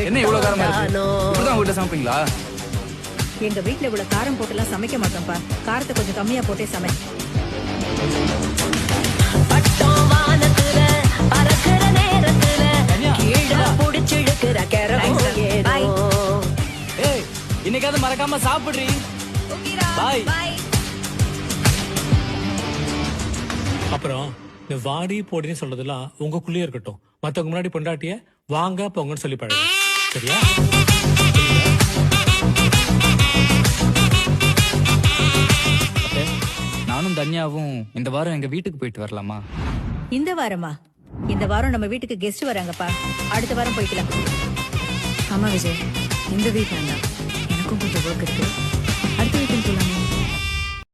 என்ன இவ்வளவு காரமா இருக்கு? இப்படிதான் உங்ககிட்ட சமைப்பீங்களா? எங்க வீட்ல இவ்வளவு காரம் போட்டுலாம் சமைக்க மாட்டோம்ப்பா. காரத்தை கொஞ்சம் கம்மியா போட்டே சமை. ஏய், இன்னைக்காவது மறக்காம சாப்பிடுறீ. பாய். அப்புறம் இந்த வாடி போடின்னு சொல்றதெல்லாம் உங்களுக்குள்ளேயே இருக்கட்டும். மத்தவங்க முன்னாடி பொண்டாட்டிய வாங்க போங்கன்னு சொல்லி பழகு. சரியா? நானும் தன்யாவும் இந்த வாரம் எங்க வீட்டுக்கு போயிட்டு வரலாமா? இந்த வாரமா? இந்த வாரம் நம்ம வீட்டுக்கு கெஸ்ட் வராங்கப்பா. அடுத்த வாரம் போய்க்கலாம். ஆமா விஜய், இந்த வீக் வேண்டாம். எனக்கும் கொஞ்சம் ஒர்க் இருக்கு. அடுத்த வீக்